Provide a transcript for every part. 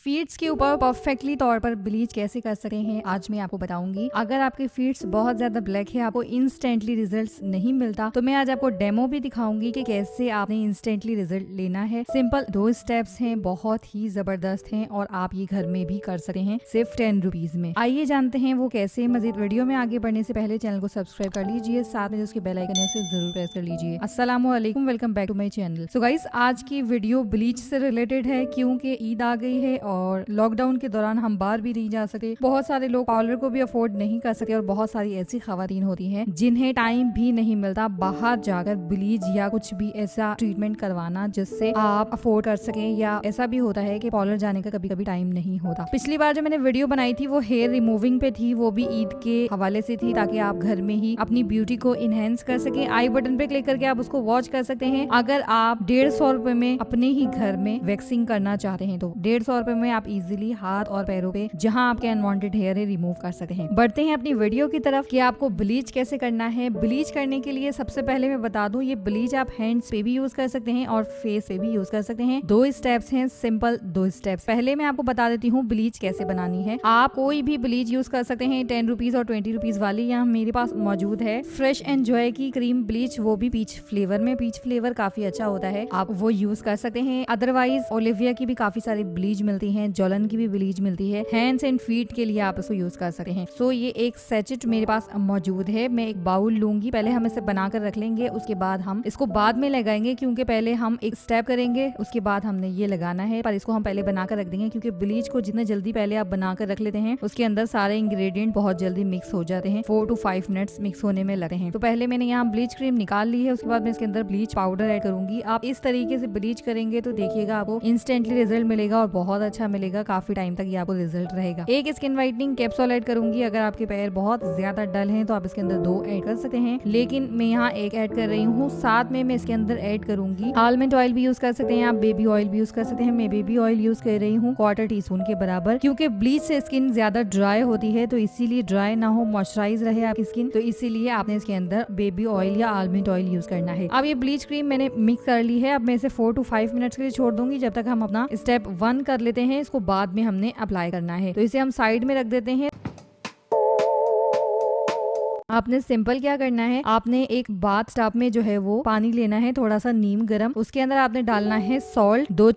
Feats के ऊपर perfectly तौर पर ब्लीच कैसे कर सकते हैं आज मैं आपको बताऊंगी। अगर आपके फीट्स बहुत ज्यादा ब्लैक है, आपको इंस्टेंटली रिजल्ट्स नहीं मिलता, तो मैं आज आपको डेमो भी दिखाऊंगी कि कैसे आपने इंस्टेंटली रिजल्ट लेना है। सिंपल 2 स्टेप्स हैं, बहुत ही जबरदस्त हैं और आप ये घर में भी कर सकते हैं सिर्फ 10 रुपीज में। आइए जानते हैं वो कैसे। मजीद वीडियो में आगे बढ़ने से पहले चैनल को सब्सक्राइब कर लीजिए, साथ में उसके बेल आइकन है उसे जरूर प्रेस कर लीजिए। अस्सलामुअलैकुम, welcome back to my channel. So guys, आज की वीडियो ब्लीच से रिलेटेड है क्योंकि ईद आ गई है और लॉकडाउन के दौरान हम बाहर भी नहीं जा सके। बहुत सारे लोग पार्लर को भी अफोर्ड नहीं कर सके और बहुत सारी ऐसी खवातीन होती हैं जिन्हें टाइम भी नहीं मिलता बाहर जाकर ब्लीच या कुछ भी ऐसा ट्रीटमेंट करवाना जिससे आप अफोर्ड कर सकें, या ऐसा भी होता है कि पार्लर जाने का कभी कभी टाइम नहीं होता। पिछली बार जो मैंने वीडियो बनाई थी वो हेयर रिमूविंग पे थी, वो भी ईद के हवाले से थी ताकि आप घर में ही अपनी ब्यूटी को इनहेंस कर सके। आई बटन पे क्लिक करके आप उसको वॉच कर सकते हैं। अगर आप 150 रुपए में अपने ही घर में वैक्सिंग करना चाहते हैं तो 150 रुपए में आप इजीली हाथ और पैरों पे जहां आपके अनवांटेड हेयर है रिमूव कर सकते हैं। बढ़ते हैं अपनी वीडियो की तरफ कि आपको ब्लीच कैसे करना है। ब्लीच करने के लिए सबसे पहले मैं बता दूं, ये ब्लीच आप हैंड्स पे भी यूज कर सकते हैं और फेस पे भी यूज कर सकते हैं। 2 स्टेप्स हैं, सिंपल 2 स्टेप्स। पहले मैं आपको बता देती हूँ ब्लीच कैसे बनानी है। आप कोई भी ब्लीच यूज कर सकते हैं, 10 रुपीज और 20 रुपीज वाली यहाँ मेरे पास मौजूद है। फ्रेश एंड जॉय की क्रीम ब्लीच, वो भी पीच फ्लेवर में। पीच फ्लेवर काफी अच्छा होता है, आप वो यूज कर सकते हैं। अदरवाइज ओलिविया की भी काफी सारी ब्लीच मिलती है, जॉलन की भी ब्लीच मिलती है। हैंड्स एंड फीट के लिए आप इसको यूज कर सकते हैं। सो ये एक सैचेट मेरे पास मौजूद है। मैं एक बाउल लूंगी, पहले हम इसे बनाकर रख लेंगे, उसके बाद हम इसको बाद में लगाएंगे क्योंकि पहले हम एक स्टेप करेंगे, उसके बाद हमने ये लगाना है। पर इसको हम पहले बनाकर रख देंगे क्योंकि ब्लीच को जितना जल्दी पहले आप बनाकर रख लेते हैं उसके अंदर सारे इंग्रेडिएंट बहुत जल्दी मिक्स हो जाते हैं। 4 to 5 मिनट्स मिक्स होने में लगते हैं। तो पहले मैंने यहाँ ब्लीच क्रीम निकाल ली है, उसके बाद मैं इसके अंदर ब्लीच पाउडर ऐड करूंगी। आप इस तरीके से ब्लीच करेंगे तो देखिएगा आपको इंस्टेंटली रिजल्ट मिलेगा और बहुत अच्छा मिलेगा, काफी टाइम तक ये आपको रिजल्ट रहेगा। एक स्किन व्हाइटनिंग कैप्सूल ऐड करूंगी। अगर आपके पैर बहुत ज्यादा डल हैं तो आप इसके अंदर 2 ऐड कर सकते हैं, लेकिन मैं यहाँ 1 ऐड कर रही हूँ। साथ में मैं इसके अंदर ऐड करूंगी आलमंड ऑयल भी यूज कर सकते हैं, आप बेबी ऑयल भी यूज कर सकते हैं। मैं बेबी ऑयल यूज कर रही हूँ 1/4 टीस्पून के बराबर, क्योंकि ब्लीच से स्किन ज्यादा ड्राई होती है, तो इसीलिए ड्राई ना हो, मॉइस्चराइज रहे आपकी स्किन, तो इसीलिए आपने इसके अंदर बेबी ऑयल या आलमंड ऑयल यूज करना है। अब ये ब्लीच क्रीम मैंने मिक्स कर ली है। अब मैं इसे 4 to 5 मिनट्स के लिए छोड़ दूंगी जब तक हम अपना स्टेप 1 कर लेते हैं। इसको बाद में हमने अप्लाई करना है, तो इसे हम साइड में रख देते हैं। आपने सिंपल क्या करना है, आपने एक बाथ टब में जो है वो पानी लेना है, थोड़ा सा नीम गरम, उसके अंदर आपने डालना है सॉल्ट 2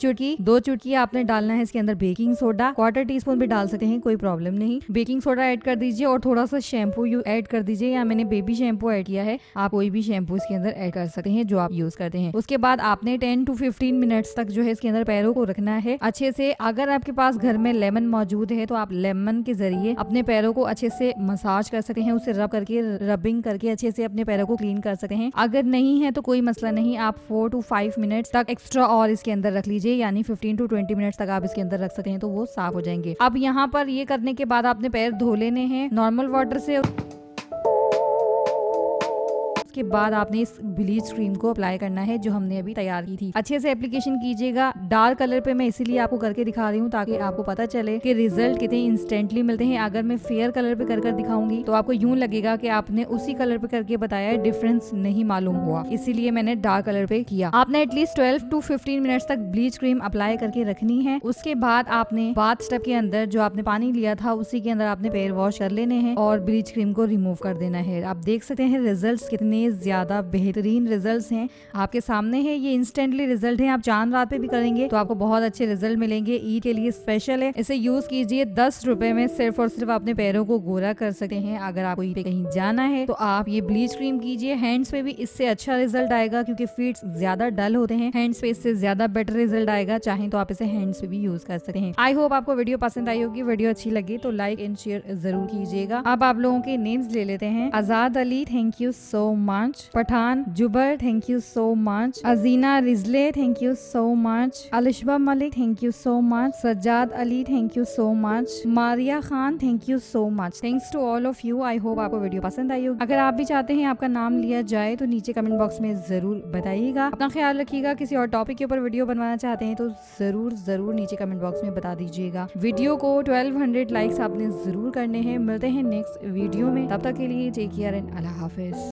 चुटकी आपने डालना है इसके अंदर बेकिंग सोडा 1/4 टीस्पून भी डाल सकते हैं, कोई प्रॉब्लम नहीं। बेकिंग सोडा ऐड कर दीजिए और थोड़ा सा शैम्पू ऐड कर दीजिए, या मैंने बेबी शैम्पू ऐड किया है, आप कोई भी शैम्पू इसके अंदर ऐड कर सकते हैं जो आप यूज करते हैं। उसके बाद आपने 10 to 15 मिनट्स तक जो है इसके अंदर पैरों को रखना है अच्छे से। अगर आपके पास घर में लेमन मौजूद है तो आप लेमन के जरिए अपने पैरों को अच्छे से मसाज कर सकते हैं, उसे रबिंग करके अच्छे से अपने पैरों को क्लीन कर सकते हैं। अगर नहीं है तो कोई मसला नहीं, आप 4 to 5 मिनट्स तक एक्स्ट्रा और इसके अंदर रख लीजिए, यानी 15 to 20 मिनट्स तक आप इसके अंदर रख सकते हैं तो वो साफ हो जाएंगे। अब यहाँ पर ये करने के बाद आपने पैर धो लेने हैं नॉर्मल वाटर से। उसके बाद आपने इस ब्लीच क्रीम को अप्लाई करना है जो हमने अभी तैयार की थी। अच्छे से एप्लीकेशन कीजिएगा। डार्क कलर पे मैं इसीलिए आपको करके दिखा रही हूँ ताकि आपको पता चले कि रिजल्ट कितने इंस्टेंटली मिलते हैं। अगर मैं फेयर कलर पे कर दिखाऊंगी तो आपको यूं लगेगा कि आपने उसी कलर पे करके बताया, डिफरेंस नहीं मालूम हुआ, इसीलिए मैंने डार्क कलर पे किया। आपने एटलीस्ट 12 to 15 मिनट्स तक ब्लीच क्रीम अप्लाई करके रखनी है। उसके बाद आपने बाथ टब के अंदर जो आपने पानी लिया था उसी के अंदर आपने पैर वॉश कर लेने हैं और ब्लीच क्रीम को रिमूव कर देना है। आप देख सकते हैं रिजल्ट कितने ज्यादा बेहतरीन रिजल्ट्स हैं, आपके सामने है। ये इंस्टेंटली रिजल्ट है, आप चांद रात पे भी करेंगे तो आपको बहुत अच्छे रिजल्ट मिलेंगे। ईद के लिए स्पेशल है, इसे यूज कीजिए। 10 रुपए में सिर्फ और सिर्फ अपने पैरों को गोरा कर सकते हैं। अगर आपको ईद पे कहीं जाना है तो आप ये ब्लीच क्रीम कीजिए। हैंड्स पे भी इससे अच्छा रिजल्ट आएगा क्योंकि फीट ज्यादा डल होते हैं, हैंड्स पे इससे ज्यादा बेटर रिजल्ट आएगा। चाहे तो आप इसे हैंड्स पे भी यूज कर सकते हैं। आई होप आपको वीडियो पसंद आई होगी। वीडियो अच्छी लगी तो लाइक एंड शेयर जरूर कीजिएगा। अब आप लोगों के नेम्स ले लेते हैं। Azad Ali, thank you so much. Pathan Zubair, thank you so much. Azeena Rizley, thank you so much. Alishba Malik, thank you so much. Sajjad Ali, thank you so much. Maria Khan, thank you so much. Thanks to all of you. I hope आपको video पसंद आई होगी। अगर आप भी चाहते हैं आपका नाम लिया जाए तो नीचे कमेंट बॉक्स में जरूर बताइएगा। अपना ख्याल रखिएगा। किसी और टॉपिक के ऊपर वीडियो बनवाना चाहते हैं तो जरूर नीचे कमेंट बॉक्स में बता दीजिएगा। वीडियो को 1200 लाइक्स आपने जरूर करने हैं। मिलते हैं नेक्स्ट वीडियो में, तब तक के लिए टेक केयर एंड अल्लाह हाफिज।